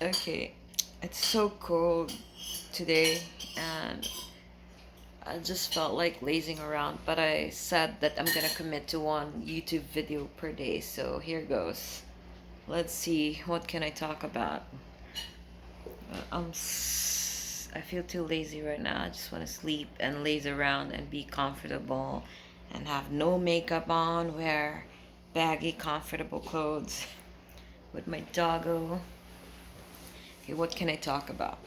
Okay, it's so cold today, and I just felt like lazing around, but I said that I'm gonna commit to one YouTube video per day, so here goes. Let's see, what can I talk about? I feel too lazy right now. I just want to sleep and laze around and be comfortable and have no makeup on, wear baggy, comfortable clothes with my doggo. Okay, what can I talk about?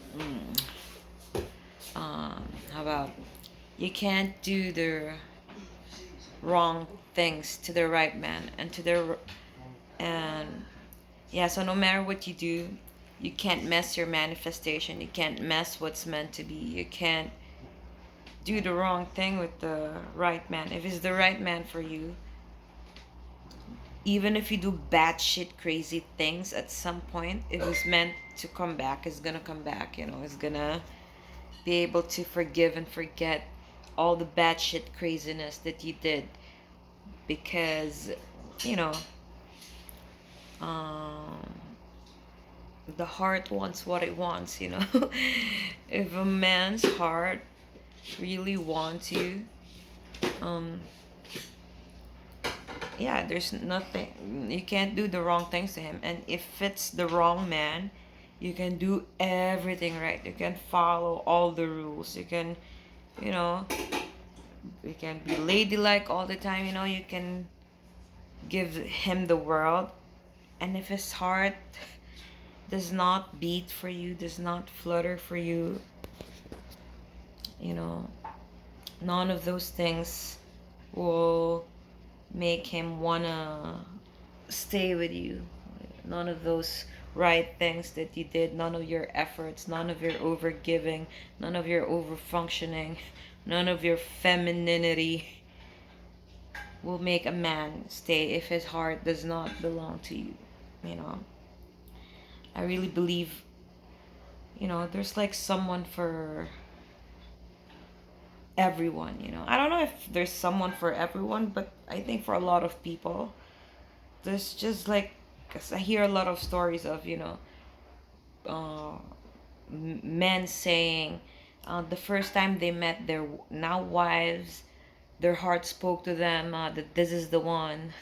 How about you can't do the wrong things to the right man and to the and yeah, so no matter what you do, you can't mess your manifestation. You can't mess what's meant to be. You can't do the wrong thing with the right man. If it's the right man for you, even if you do batshit crazy things at some point, if it's meant to come back, it's gonna come back, it's gonna be able to forgive and forget all the batshit craziness that you did because, you know, um, the heart wants what it wants. If a man's heart really wants you, um, yeah, there's nothing, you can't do the wrong things to him. And if it's the wrong man, you can do everything right. You can follow all the rules. You know, you can be ladylike all the time. You can give him the world. And if his heart does not beat for you, does not flutter for you, you know, none of those things will make him wanna stay with you. None of those right things that you did, none of your efforts, none of your over giving, none of your over functioning, none of your femininity will make a man stay if his heart does not belong to you. You know, I really believe, there's like someone for everyone. I don't know if there's someone for everyone, but I think for a lot of people, there's just like, 'cause I hear a lot of stories of, uh, men saying the first time they met their now wives, their heart spoke to them that this is the one,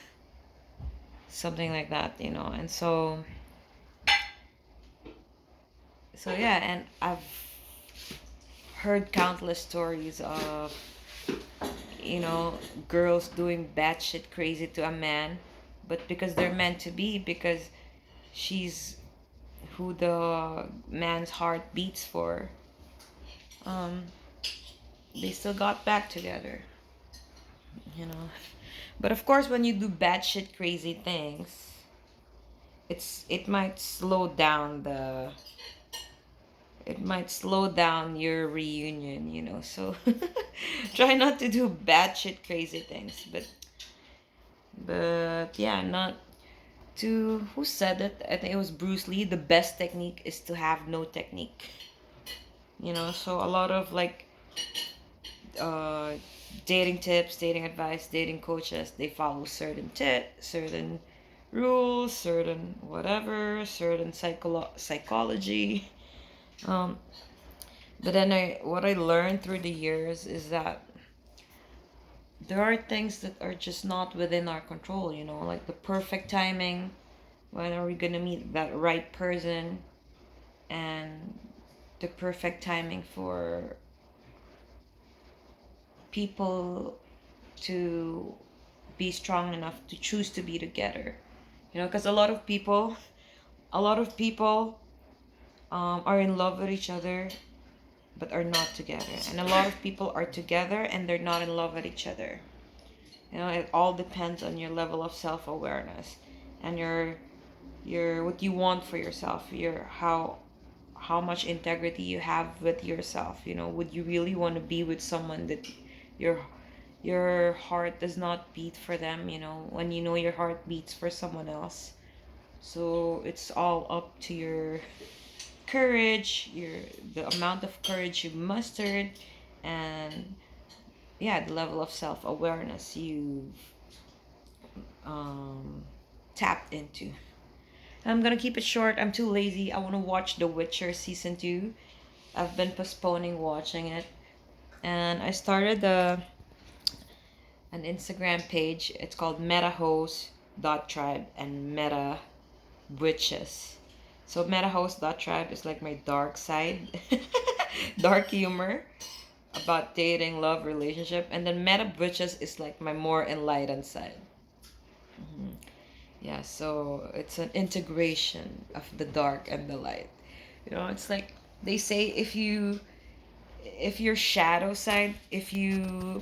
something like that. And so yeah, and I've heard countless stories of, you know, girls doing batshit crazy to a man, but because they're meant to be, because she's who the man's heart beats for, um, they still got back together, you know. But of course, when you do batshit crazy things, it might slow down your reunion. So try not to do batshit crazy things, but yeah, not to who said it? I think it was Bruce Lee. The best technique is to have no technique. So a lot of like uh dating tips, dating advice, dating coaches, they follow certain rules, certain whatever, certain psychology. Um, but then what I learned through the years is that there are things that are just not within our control. Like the perfect timing. When are we gonna meet that right person? And the perfect timing for people to be strong enough to choose to be together. Because a lot of people are in love with each other but are not together, and a lot of people are together and they're not in love with each other. It all depends on your level of self-awareness and your what you want for yourself, your how much integrity you have with yourself. Would you really want to be with someone that your your heart does not beat for them, when your heart beats for someone else? So it's all up to your courage, the amount of courage you mustered, and yeah, the level of self-awareness you um tapped into. I'm gonna keep it short. I'm too lazy. I want to watch The Witcher season 2. I've been postponing watching it. And I started an Instagram page. It's called MetaHost.tribe and Meta Witches. So MetaHost.tribe is like my dark side, dark humor about dating, love, relationship, and then Meta Witches is like my more enlightened side. Mhm. Yeah, so it's an integration of the dark and the light. It's like they say, if your shadow side, if you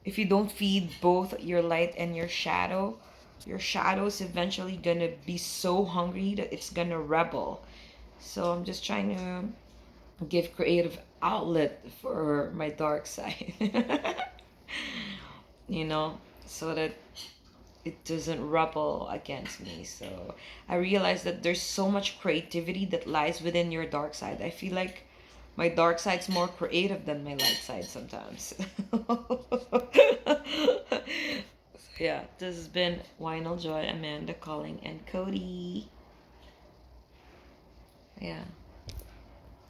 don't feed both your light and your shadow's eventually gonna be so hungry that it's gonna rebel. So I'm just trying to give creative outlet for my dark side. you know, so that it doesn't rebel against me. So I realized that there's so much creativity that lies within your dark side. I feel like my dark side's more creative than my light side sometimes. Yeah, this has been Wynel Joy, Amanda Calling, and Cody. Yeah,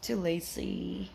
too lazy.